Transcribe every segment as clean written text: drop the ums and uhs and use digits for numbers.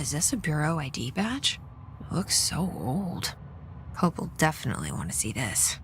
Is this a Bureau ID badge? It looks so old. Hope will definitely want to see this.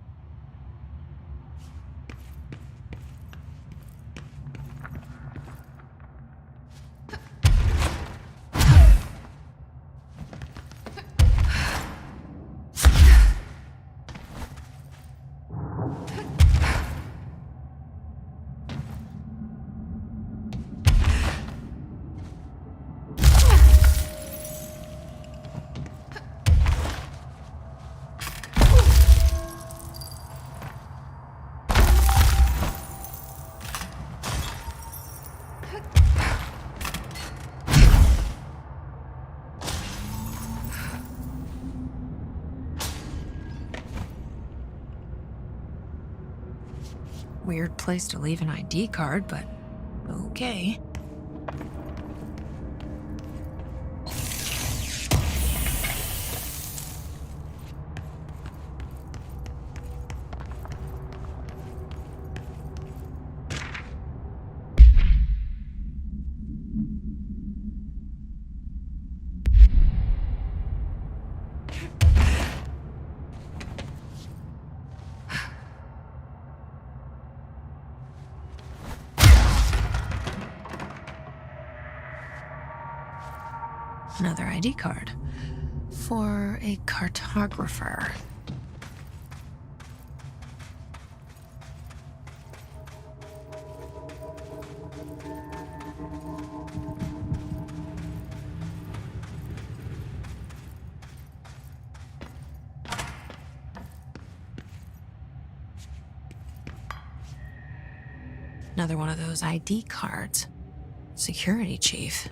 Weird place to leave an ID card, but okay. Another ID card for a cartographer. Another one of those ID cards. Security chief.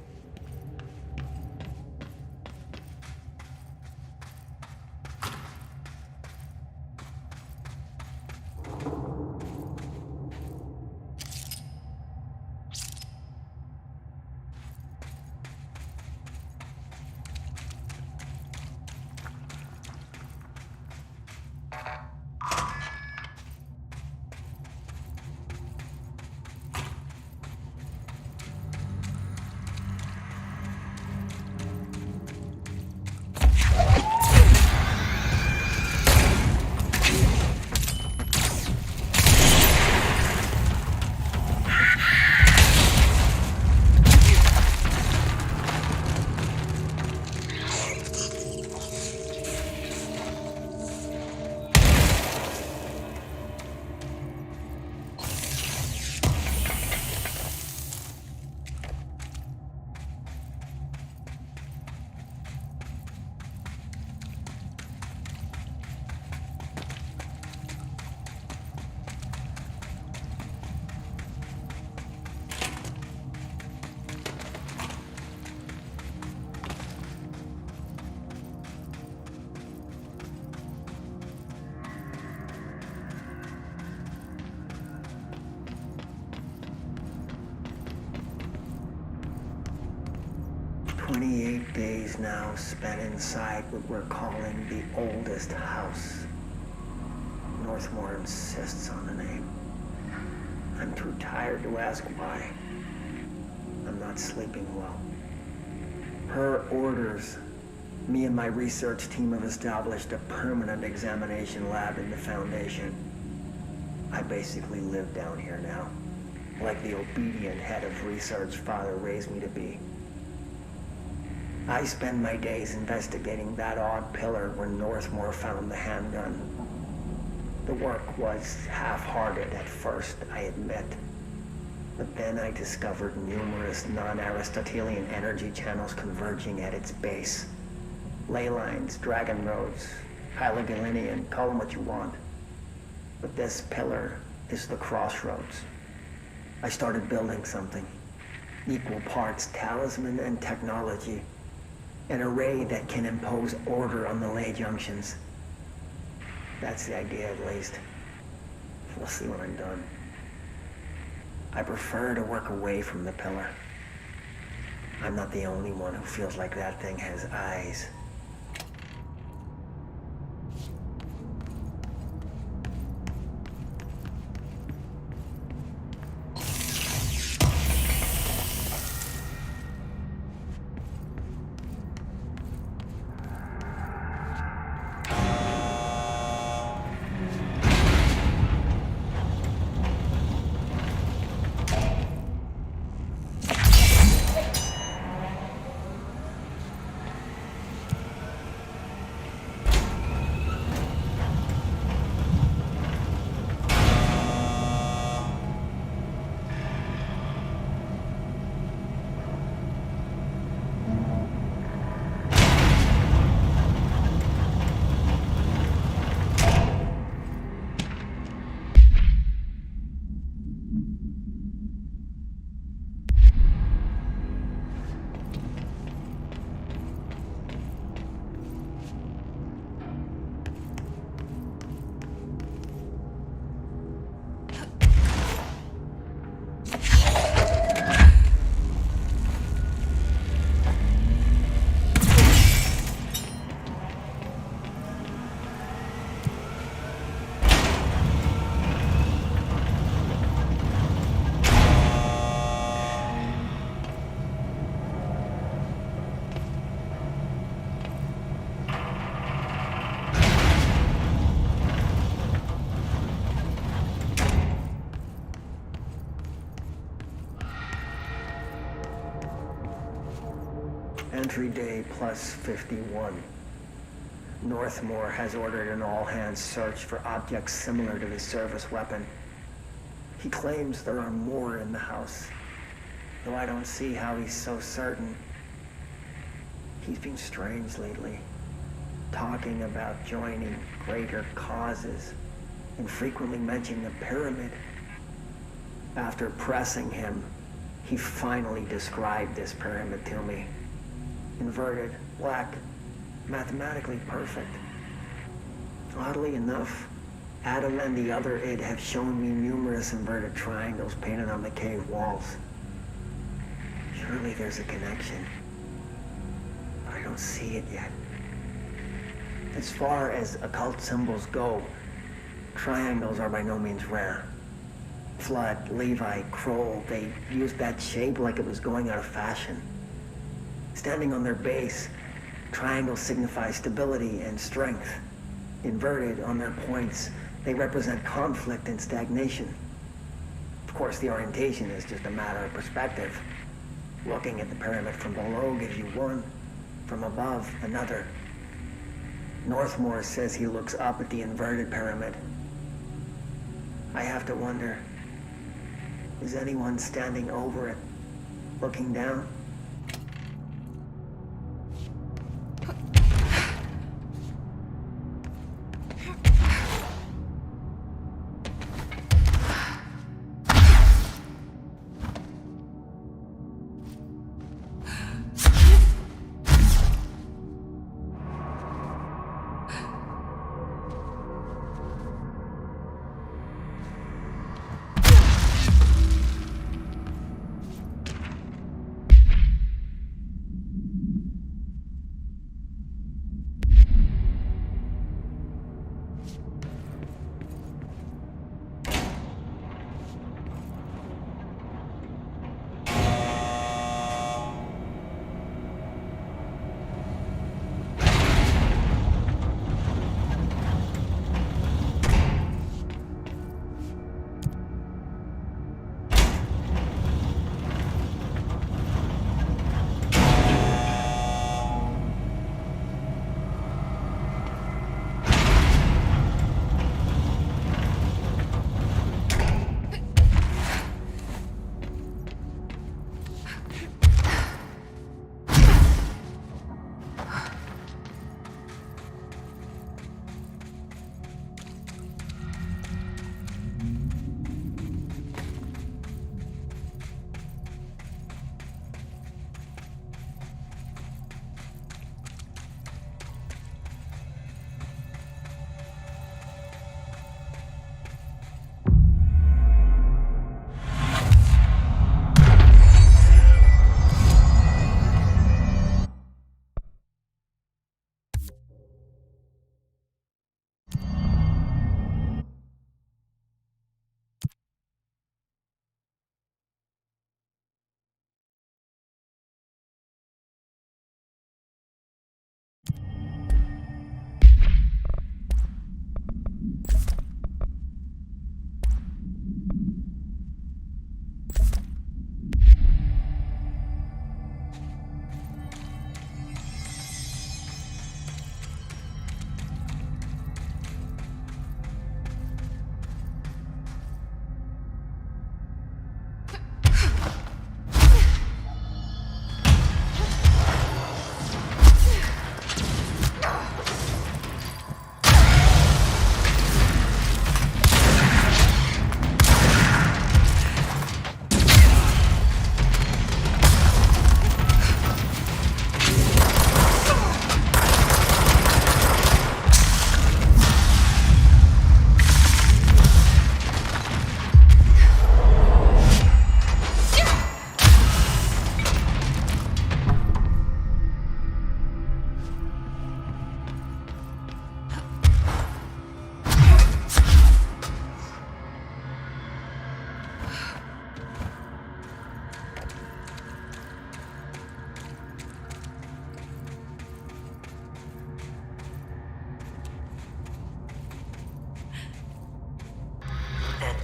Days now spent inside what we're calling the oldest house. Northmore insists on the name. I'm too tired to ask why. I'm not sleeping well. Per orders, me and my research team have established a permanent examination lab in the Foundation. I basically live down here now, like the obedient head of research Father raised me to be. I spend my days investigating that odd pillar where Northmore found the handgun. The work was half-hearted at first, I admit. But then I discovered numerous non-Aristotelian energy channels converging at its base. Ley lines, dragon roads, Hyligalinian, call them what you want. But this pillar is the crossroads. I started building something. Equal parts talisman and technology. An array that can impose order on the ley junctions. That's the idea, at least. We'll see when I'm done. I prefer to work away from the pillar. I'm not the only one who feels like that thing has eyes. Entry day plus 51. Northmore has ordered an all-hands search for objects similar to the service weapon. He claims there are more in the house, though I don't see how he's so certain. He's been strange lately, talking about joining greater causes and frequently mentioning the pyramid. After pressing him, he finally described this pyramid to me. Inverted, black, mathematically perfect. Oddly enough, Adam and the other id have shown me numerous inverted triangles painted on the cave walls. Surely there's a connection, but I don't see it yet. As far as occult symbols go, triangles are by no means rare. Flood, Levi, Kroll, they used that shape like it was going out of fashion. Standing on their base, triangles signify stability and strength. Inverted on their points, they represent conflict and stagnation. Of course, the orientation is just a matter of perspective. Looking at the pyramid from below gives you one, from above another. Northmore says he looks up at the inverted pyramid. I have to wonder, is anyone standing over it, looking down?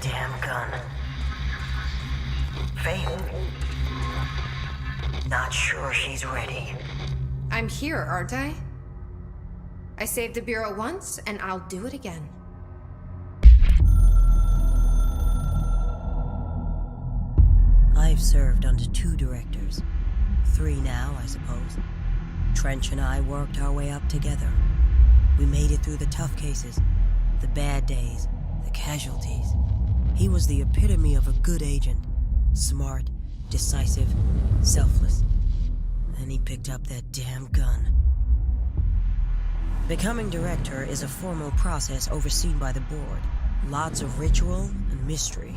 Damn gun. Faith. Not sure she's ready. I'm here, aren't I? I saved the Bureau once, and I'll do it again. I've served under 2 directors. 3 now, I suppose. Trench and I worked our way up together. We made it through the tough cases, the bad days, the casualties. He was the epitome of a good agent. Smart, decisive, selfless. Then he picked up that damn gun. Becoming director is a formal process overseen by the board. Lots of ritual and mystery.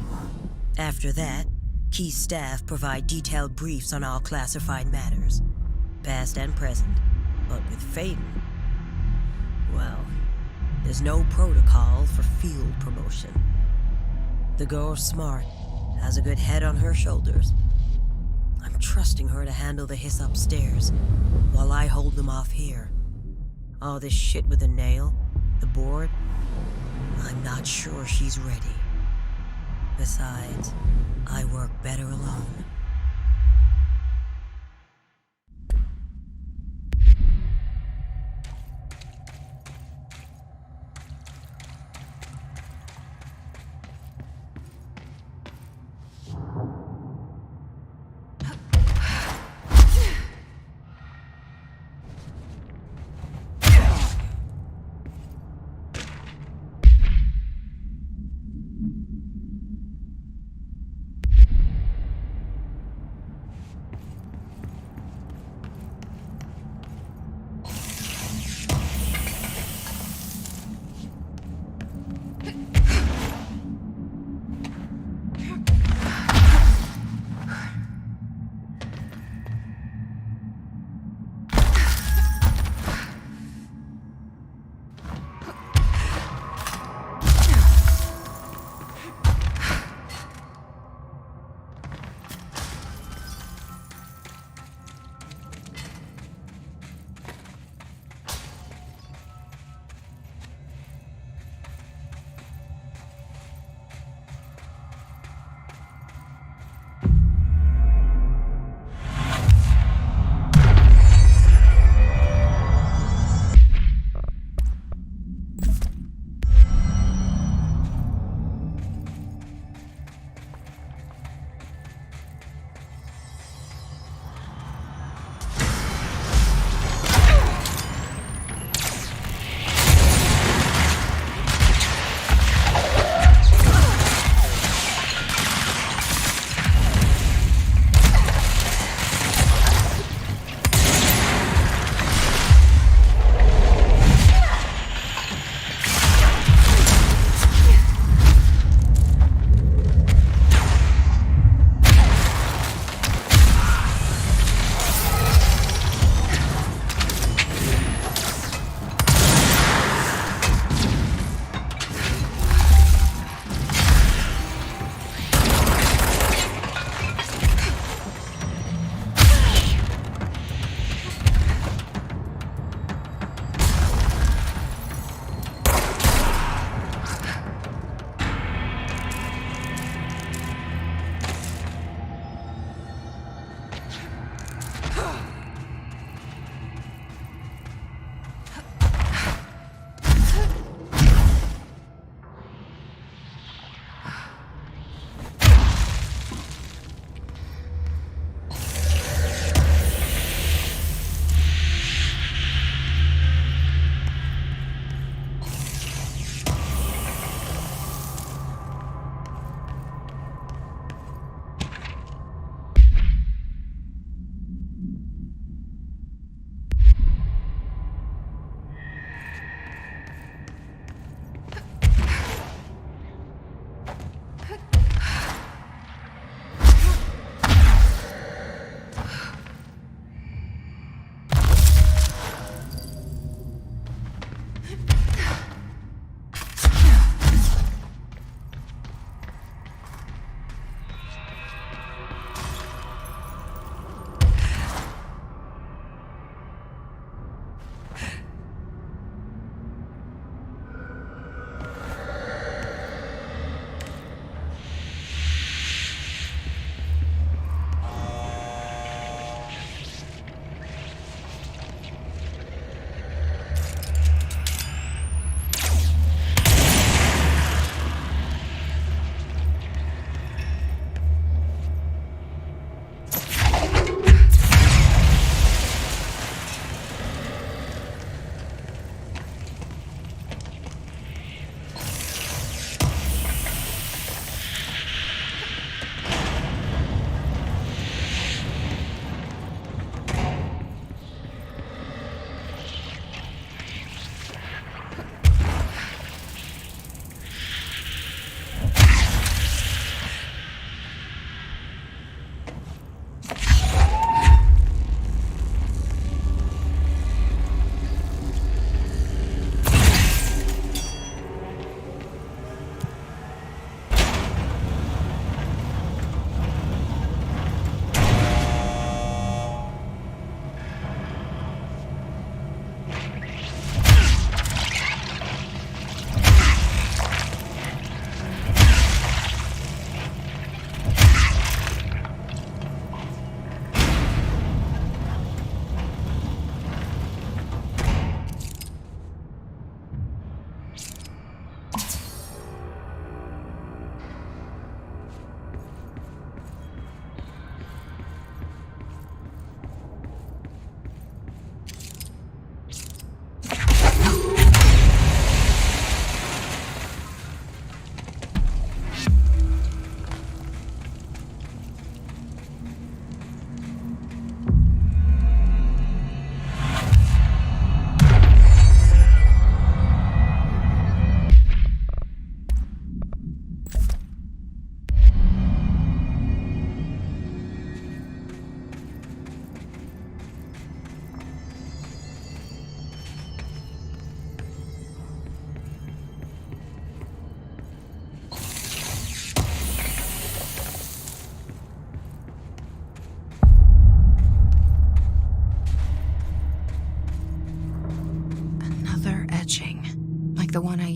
After that, key staff provide detailed briefs on all classified matters, past and present. But with Faden, well, there's no protocol for field promotion. The girl's smart, has a good head on her shoulders. I'm trusting her to handle the hiss upstairs, while I hold them off here. All this shit with the nail, the board, I'm not sure she's ready. Besides, I work better alone.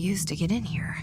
use to get in here?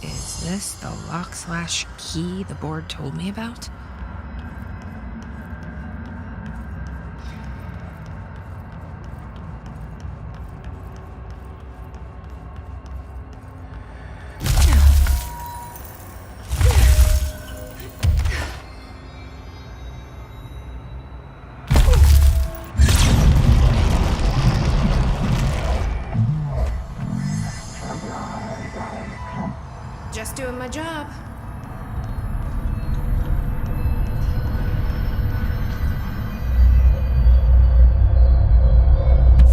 Is this the lock/key the board told me about? Just doing my job.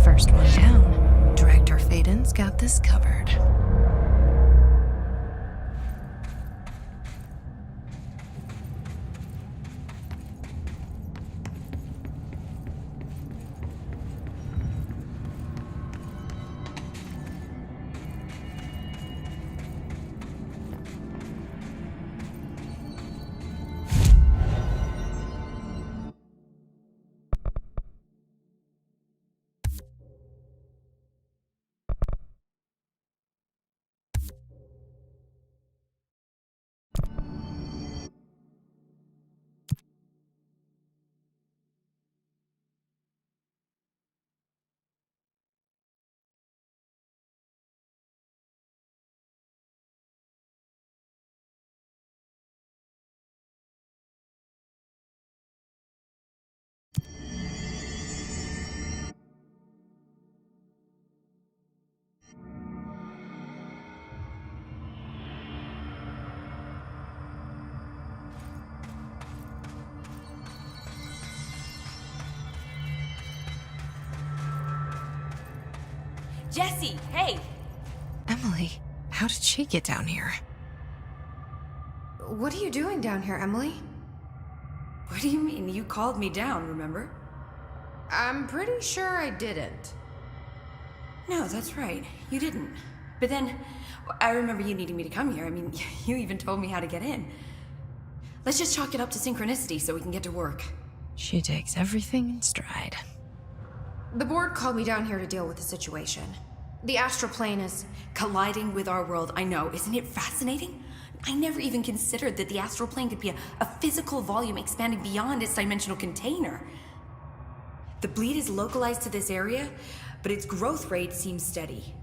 First one down. Director Faden's got this covered. Jesse, hey! Emily, how did she get down here? What are you doing down here, Emily? What do you mean? You called me down, remember? I'm pretty sure I didn't. No, that's right. You didn't. But then, I remember you needing me to come here. I mean, you even told me how to get in. Let's just chalk it up to synchronicity so we can get to work. She takes everything in stride. The board called me down here to deal with the situation. The astral plane is Colliding with our world, I know. Isn't it fascinating? I never even considered that the astral plane could be a physical volume expanding beyond its dimensional container. The bleed is localized to this area, but its growth rate seems steady.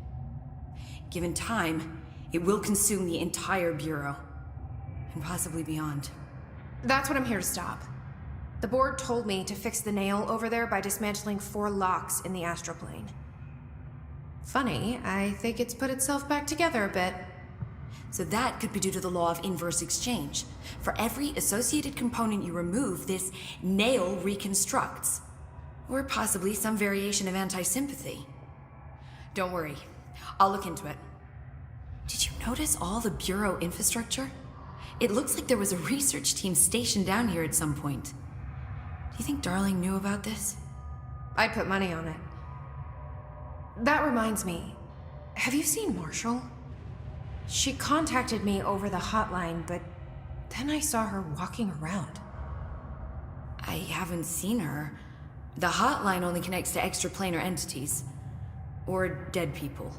Given time, it will consume the entire Bureau, and possibly beyond. That's what I'm here to stop. The board told me to fix the nail over there by dismantling 4 locks in the astral plane. Funny, I think it's put itself back together a bit. So that could be due to the law of inverse exchange. For every associated component you remove, this nail reconstructs. Or possibly some variation of anti-sympathy. Don't worry, I'll look into it. Did you notice all the Bureau infrastructure? It looks like there was a research team stationed down here at some point. Do you think Darling knew about this? I put money on it. That reminds me, have you seen Marshall? She contacted me over the hotline, but Then I saw her walking around. I haven't seen her. The hotline only connects to extraplanar entities. Or dead people.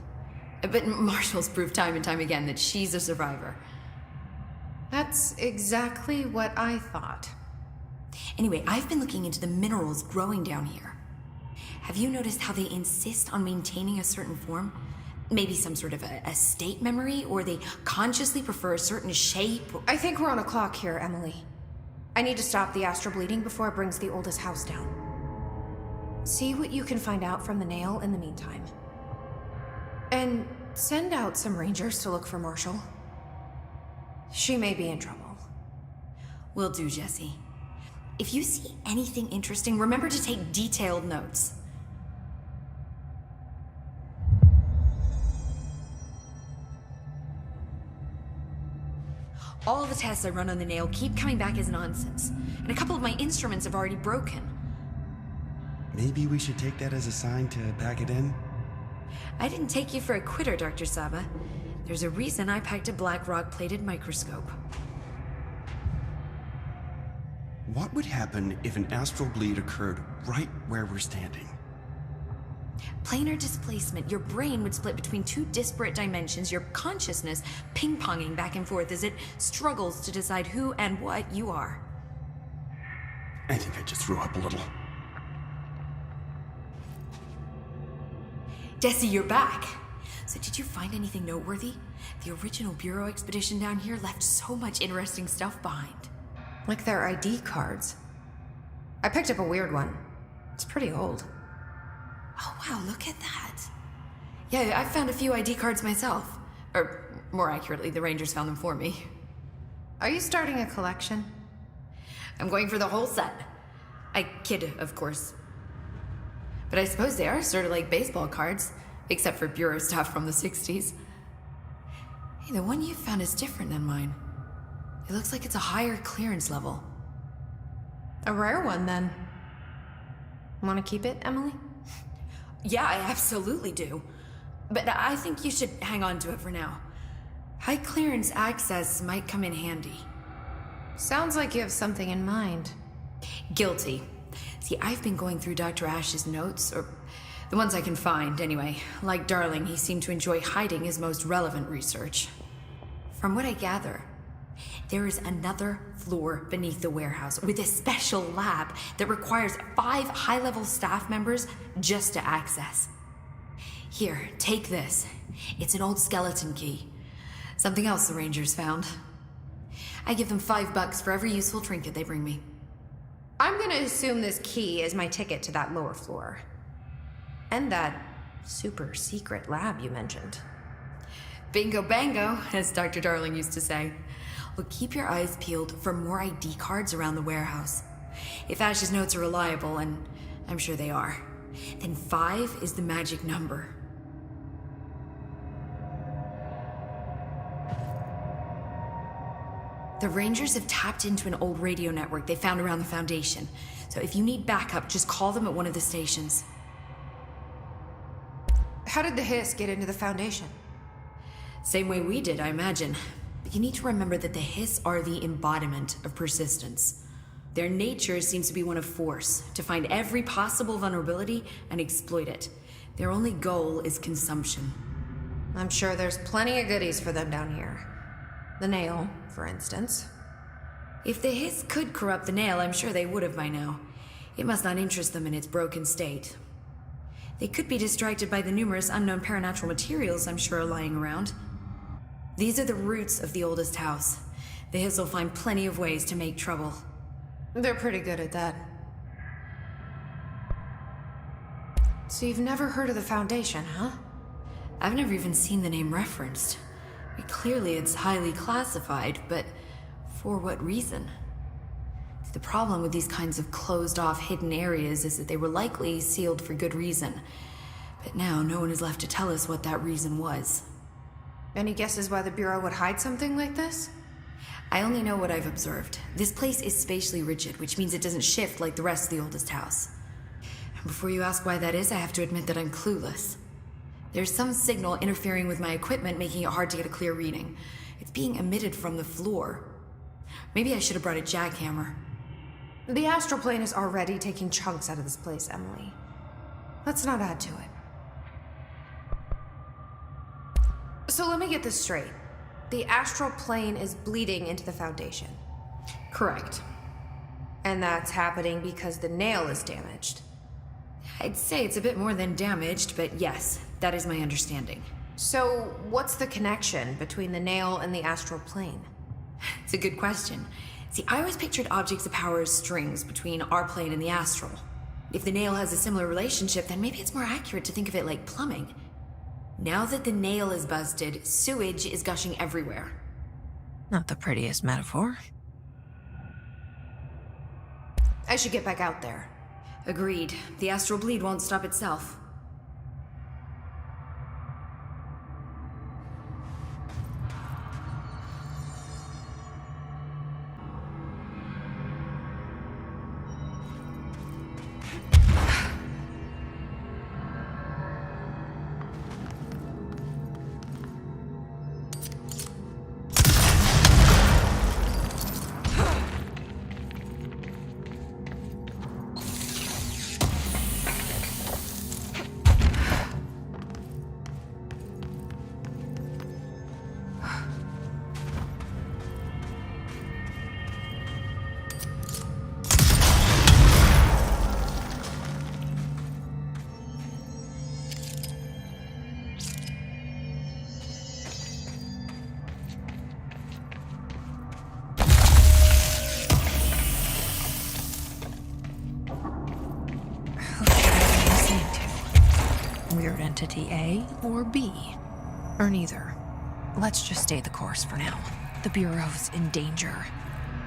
But Marshall's proved time and time again that she's a survivor. That's exactly what I thought. Anyway, I've been looking into the minerals growing down here. Have you noticed how they insist on maintaining a certain form? Maybe some sort of a state memory, or they consciously prefer a certain shape? I think we're on a clock here, Emily. I need to stop the astral bleeding before it brings the oldest house down. See what you can find out from the nail in the meantime. And send out some rangers to look for Marshall. She may be in trouble. Will do, Jesse. If you see anything interesting, remember to take detailed notes. All the tests I run on the nail keep coming back as nonsense, and a couple of my instruments have already broken. Maybe we should take that as a sign to pack it in? I didn't take you for a quitter, Dr. Saba. There's a reason I packed a black rock-plated microscope. What would happen if an astral bleed occurred right where we're standing? Planar displacement. Your brain would split between two disparate dimensions, your consciousness ping-ponging back and forth as it struggles to decide who and what you are. I think I just threw up a little. Jesse, you're back. So did you find anything noteworthy? The original Bureau expedition down here left so much interesting stuff behind. Like their ID cards. I picked up a weird one. It's pretty old. Oh wow, look at that. Yeah, I found a few ID cards myself. Or, more accurately, the Rangers found them for me. Are you starting a collection? I'm going for the whole set. I kid, of course. But I suppose they are sort of like baseball cards, except for Bureau stuff from the 60s. Hey, the one you found is different than mine. It looks like it's a higher clearance level. A rare one, then. Want to keep it, Emily? Yeah, I absolutely do. But I think you should hang on to it for now. High clearance access might come in handy. Sounds like you have something in mind. Guilty. See, I've been going through Dr. Ash's notes, or the ones I can find, anyway. Like Darling, he seemed to enjoy hiding his most relevant research. From what I gather, there is another floor beneath the warehouse with a special lab that requires 5 high-level staff members just to access. Here, take this. It's an old skeleton key. Something else the Rangers found. I give them $5 for every useful trinket they bring me. I'm gonna assume this key is my ticket to that lower floor. And that super secret lab you mentioned. Bingo bango, as Dr. Darling used to say. Well, keep your eyes peeled for more ID cards around the warehouse. If Ash's notes are reliable, and I'm sure they are, then 5 is the magic number. The Rangers have tapped into an old radio network they found around the Foundation. So if you need backup, just call them at one of the stations. How did the Hiss get into the Foundation? Same way we did, I imagine. But you need to remember that the Hiss are the embodiment of persistence. Their nature seems to be one of force, to find every possible vulnerability and exploit it. Their only goal is consumption. I'm sure there's plenty of goodies for them down here. The nail, for instance. If the Hiss could corrupt the nail, I'm sure they would have by now. It must not interest them in its broken state. They could be distracted by the numerous unknown paranatural materials I'm sure are lying around. These are the roots of the oldest house. The Hiss will find plenty of ways to make trouble. They're pretty good at that. So you've never heard of the Foundation, huh? I've never even seen the name referenced. Clearly it's highly classified, but for what reason? The problem with these kinds of closed-off hidden areas is that they were likely sealed for good reason. But now no one is left to tell us what that reason was. Any guesses why the Bureau would hide something like this? I only know what I've observed. This place is spatially rigid, which means it doesn't shift like the rest of the oldest house. And before you ask why that is, I have to admit that I'm clueless. There's some signal interfering with my equipment, making it hard to get a clear reading. It's being emitted from the floor. Maybe I should have brought a jackhammer. The astral plane is already taking chunks out of this place, Emily. Let's not add to it. So let me get this straight. The astral plane is bleeding into the Foundation. Correct. And that's happening because the nail is damaged. I'd say it's a bit more than damaged, but yes, that is my understanding. So what's the connection between the nail and the astral plane? It's a good question. See, I always pictured objects of power as strings between our plane and the astral. If the nail has a similar relationship, then maybe it's more accurate to think of it like plumbing. Now that the nail is busted, sewage is gushing everywhere. Not the prettiest metaphor. I should get back out there. Agreed. The astral bleed won't stop itself. Weird entity A or B? Or neither. Let's just stay the course for now. The Bureau's in danger.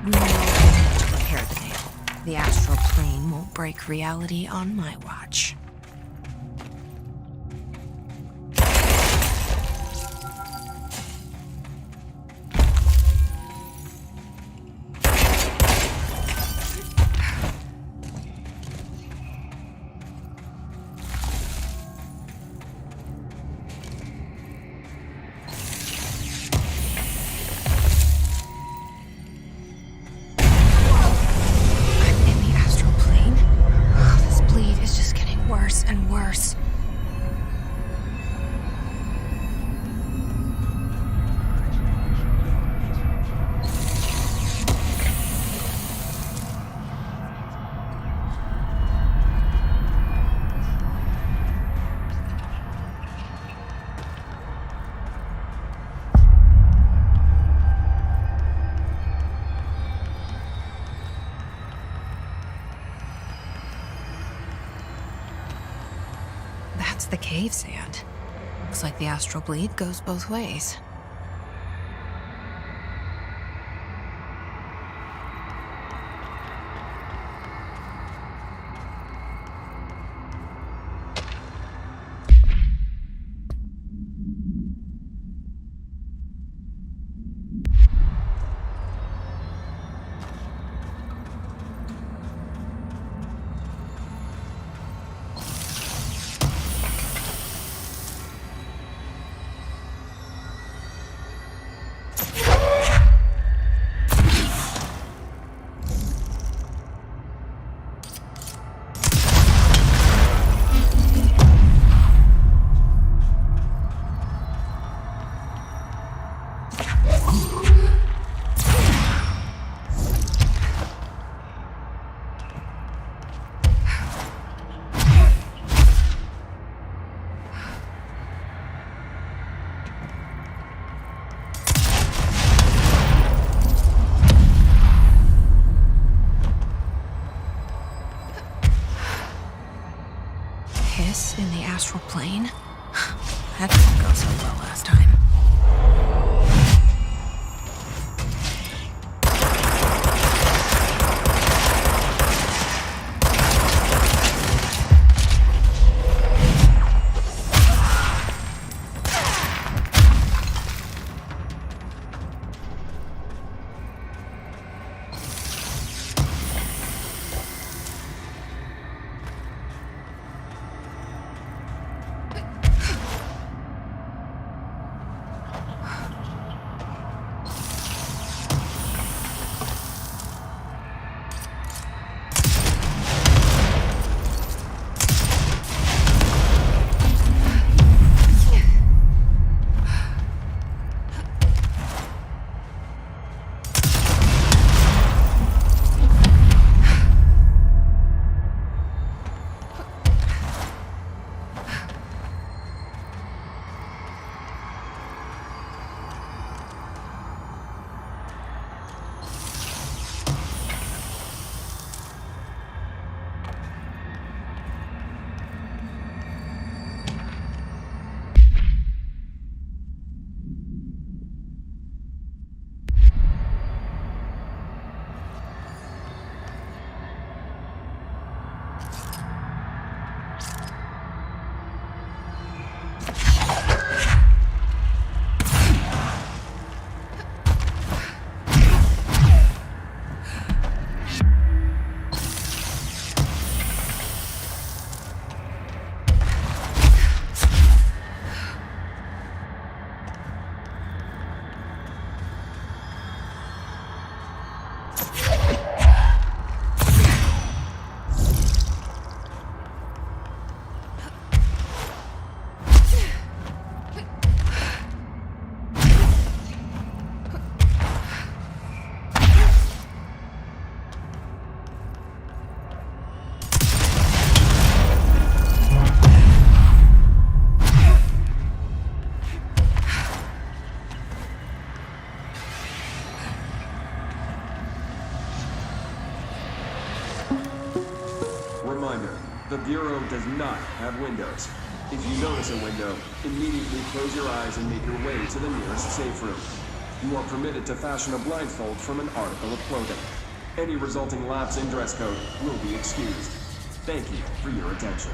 We know we need to repair the nail. The astral plane won't break reality on my watch. Worse and worse. That's the cave sand. Looks like the astral bleed goes both ways. In the astral plane? That didn't go so well last time. Bureau does not have windows. If you notice a window, immediately close your eyes and make your way to the nearest safe room. You are permitted to fashion a blindfold from an article of clothing. Any resulting lapse in dress code will be excused. Thank you for your attention.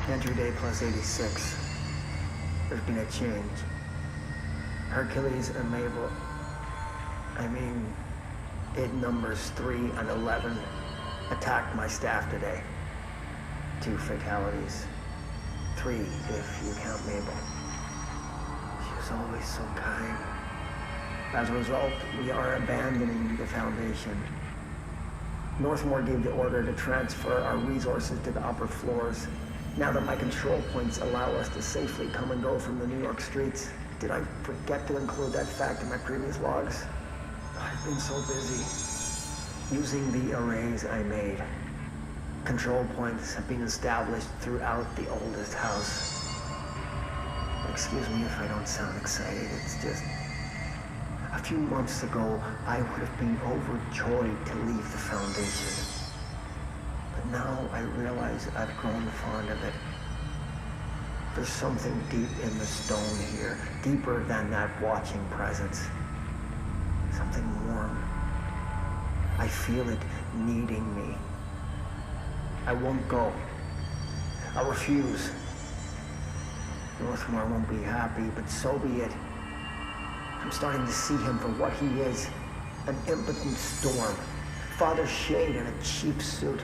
Entry day plus 86. There's been a change. Hercules and Mabel, it numbers 3 and 11, attacked my staff today. 2 fatalities. 3 if you count Mabel. She was always so kind. As a result, we are abandoning the Foundation. Northmore gave the order to transfer our resources to the upper floors. Now that my control points allow us to safely come and go from the New York streets, did I forget to include that fact in my previous logs? I've been so busy using the arrays I made. Control points have been established throughout the oldest house. Excuse me if I don't sound excited, it's just... A few months ago, I would have been overjoyed to leave the Foundation. But now I realize I've grown fond of it. There's something deep in the stone here, deeper than that watching presence. Something warm. I feel it needing me. I won't go. I'll refuse. Northmore won't be happy, but so be it. I'm starting to see him for what he is. An impotent storm. Father Shade in a cheap suit.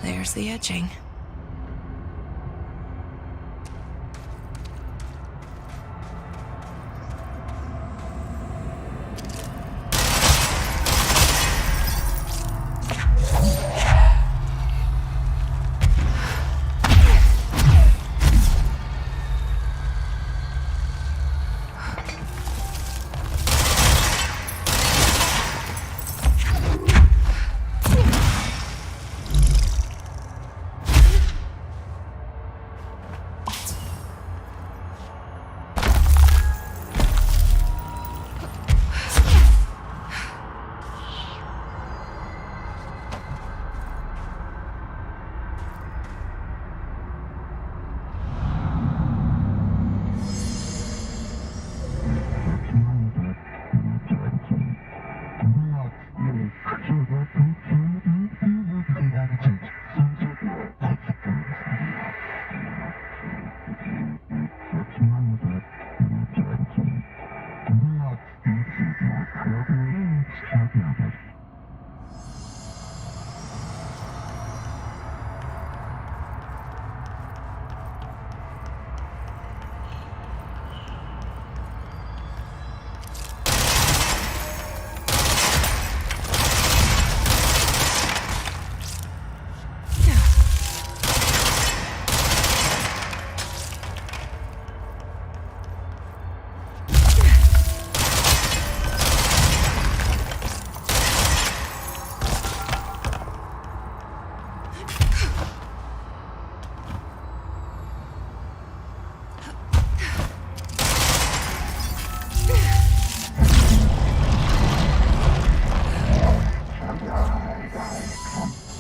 There's the etching.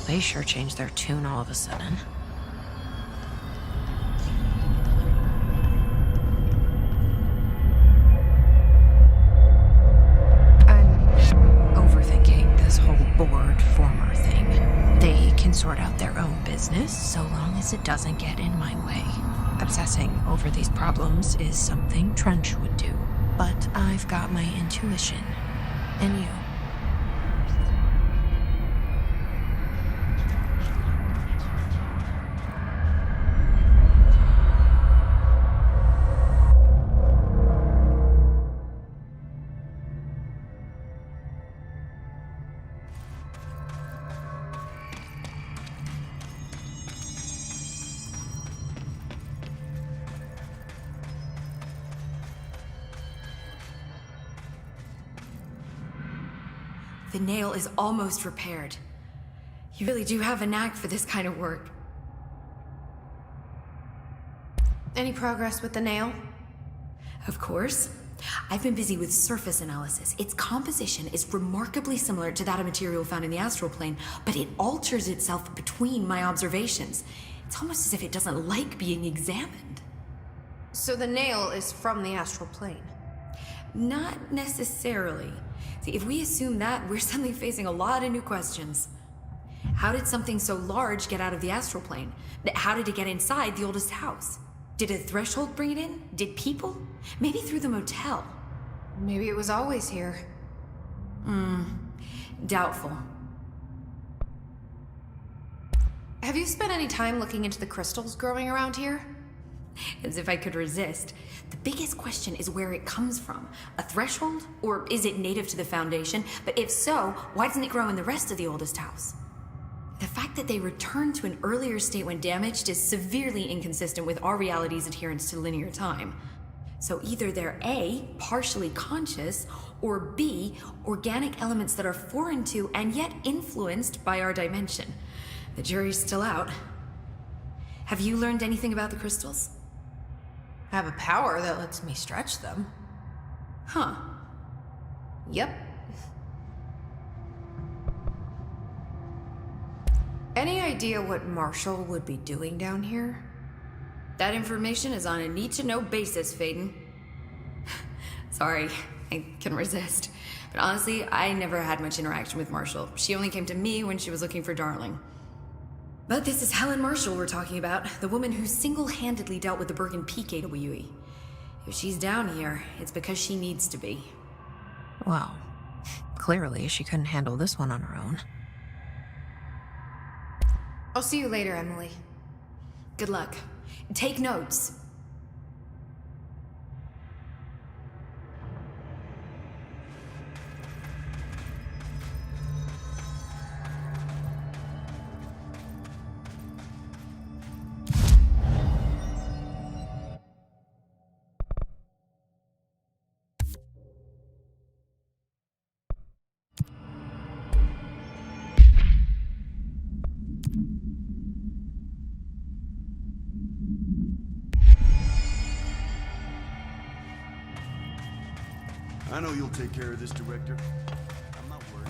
They sure changed their tune all of a sudden. I'm overthinking this whole board former thing. They can sort out their own business so long as it doesn't get in my way. Obsessing over these problems is something Trench would do, but I've got my intuition. And you. The nail is almost repaired. You really do have a knack for this kind of work. Any progress with the nail? Of course. I've been busy with surface analysis. Its composition is remarkably similar to that of material found in the astral plane, but it alters itself between my observations. It's almost as if it doesn't like being examined. So the nail is from the astral plane? Not necessarily. See, if we assume that, we're suddenly facing a lot of new questions. How did something so large get out of the astral plane? How did it get inside the oldest house? Did a threshold bring it in? Did people? Maybe through the motel. Maybe it was always here. Doubtful. Have you spent any time looking into the crystals growing around here? As if I could resist. The biggest question is where it comes from. A threshold? Or is it native to the Foundation? But if so, why doesn't it grow in the rest of the oldest house? The fact that they returned to an earlier state when damaged is severely inconsistent with our reality's adherence to linear time. So either they're A, partially conscious, or B, organic elements that are foreign to and yet influenced by our dimension. The jury's still out. Have you learned anything about the crystals? Have a power that lets me stretch them. Huh. Yep. Any idea what Marshall would be doing down here? That information is on a need-to-know basis, Faden. Sorry, I couldn't resist. But honestly, I never had much interaction with Marshall. She only came to me when she was looking for Darling. But this is Helen Marshall we're talking about, the woman who single-handedly dealt with the Bergen PKWE. If she's down here, it's because she needs to be. Well, clearly she couldn't handle this one on her own. I'll see you later, Emily. Good luck. Take notes. I know you'll take care of this, Director. I'm not worried.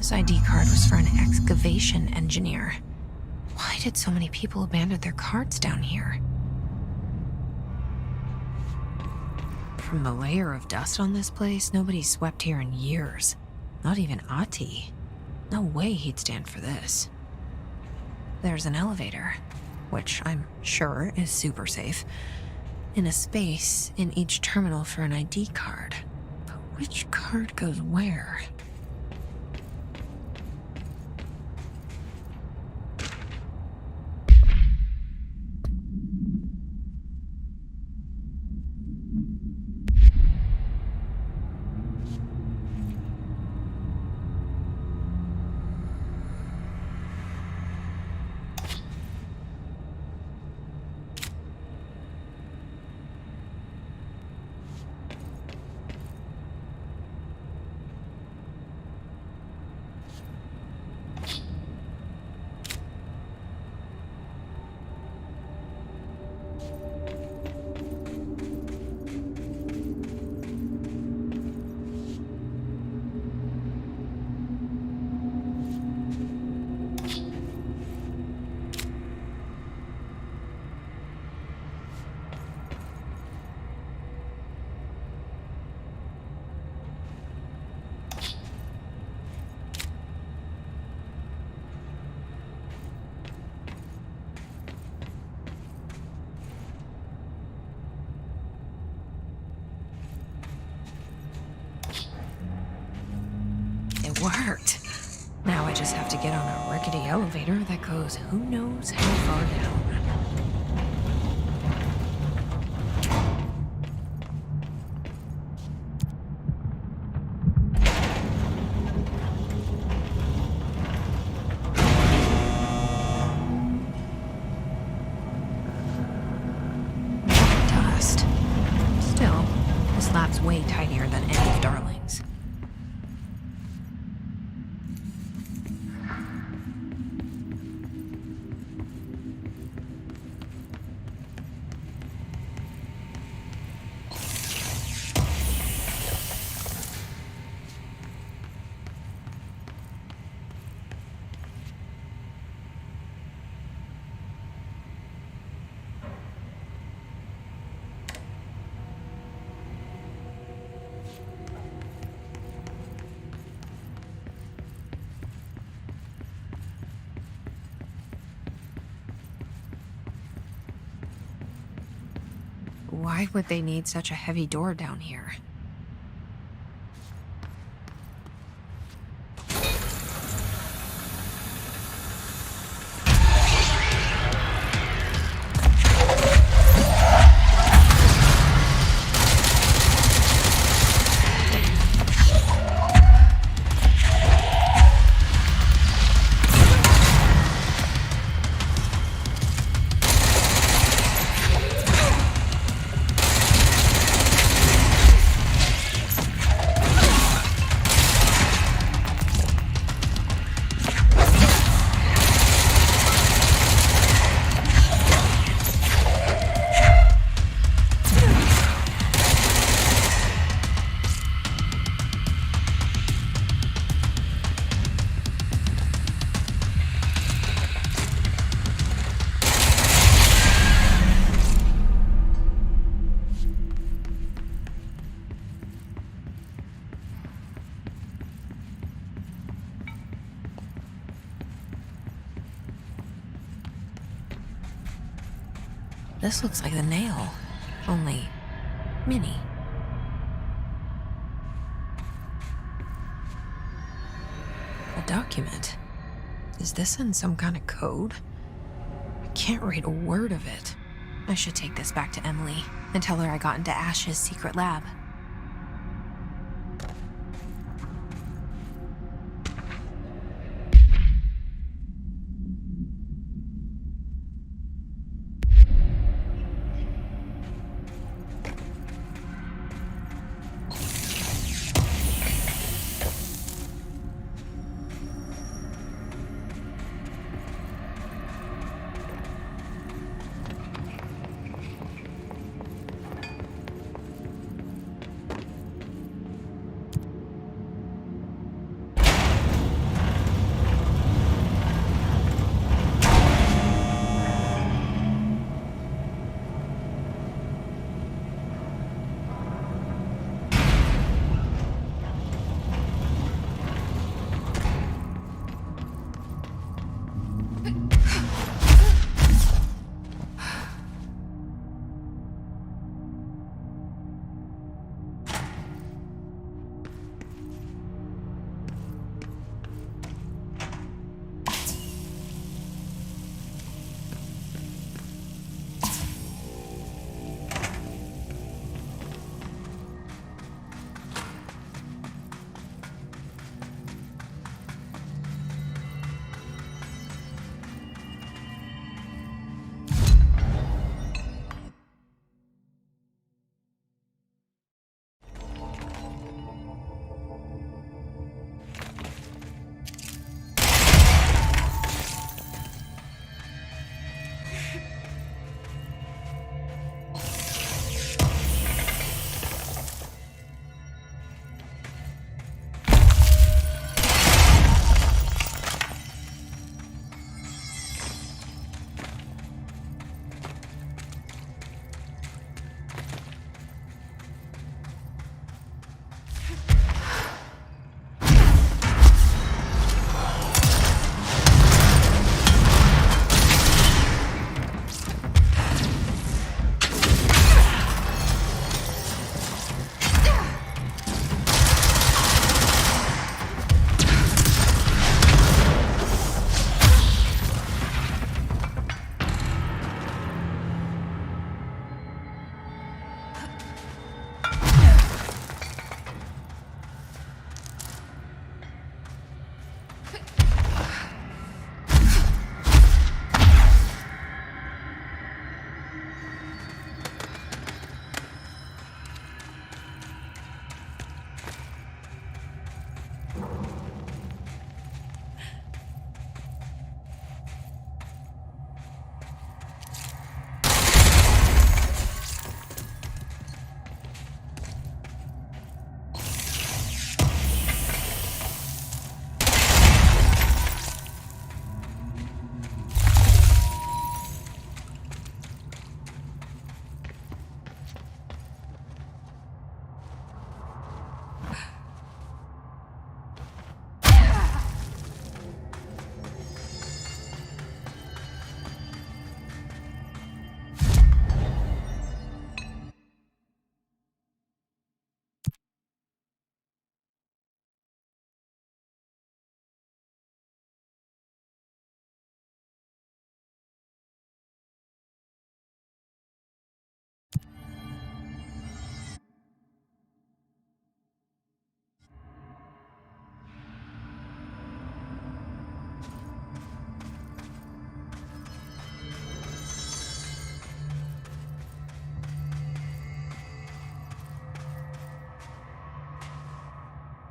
This ID card was for an excavation engineer. Why did so many people abandon their cards down here? From the layer of dust on this place, nobody's swept here in years. Not even Ati. No way he'd stand for this. There's an elevator, which I'm sure is super safe, in a space in each terminal for an ID card. But which card goes where? It worked. Now I just have to get on a rickety elevator that goes who knows how far down. Dust. Still, this lab's way tidier than any of Darling's. Why would they need such a heavy door down here? This looks like the nail, only mini. A document. Is this in some kind of code? I can't read a word of it. I should take this back to Emily and tell her I got into Ash's secret lab.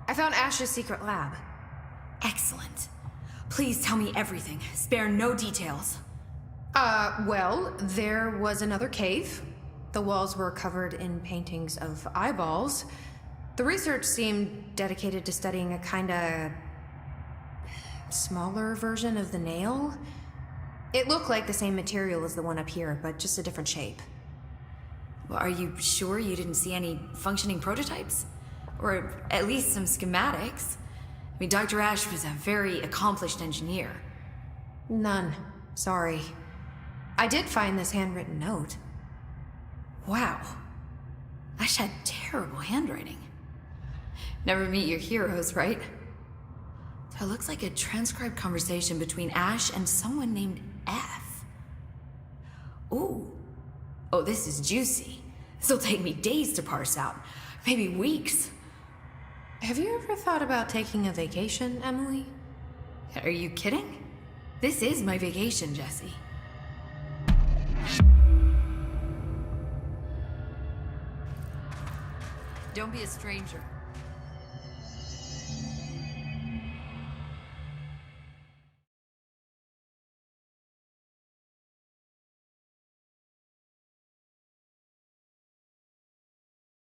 I found Ash's secret lab. Excellent. Please tell me everything. Spare no details. Well, there was another cave. The walls were covered in paintings of eyeballs. The research seemed dedicated to studying a kinda smaller version of the nail. It looked like the same material as the one up here, but just a different shape. Well, are you sure you didn't see any functioning prototypes? Or at least some schematics? I mean, Dr. Ash was a very accomplished engineer. None. Sorry. I did find this handwritten note. Wow. Ash had terrible handwriting. Never meet your heroes, right? So it looks like a transcribed conversation between Ash and someone named F. Ooh. Oh, this is juicy. This'll take me days to parse out. Maybe weeks. Have you ever thought about taking a vacation, Emily? Are you kidding? This is my vacation, Jesse. Don't be a stranger.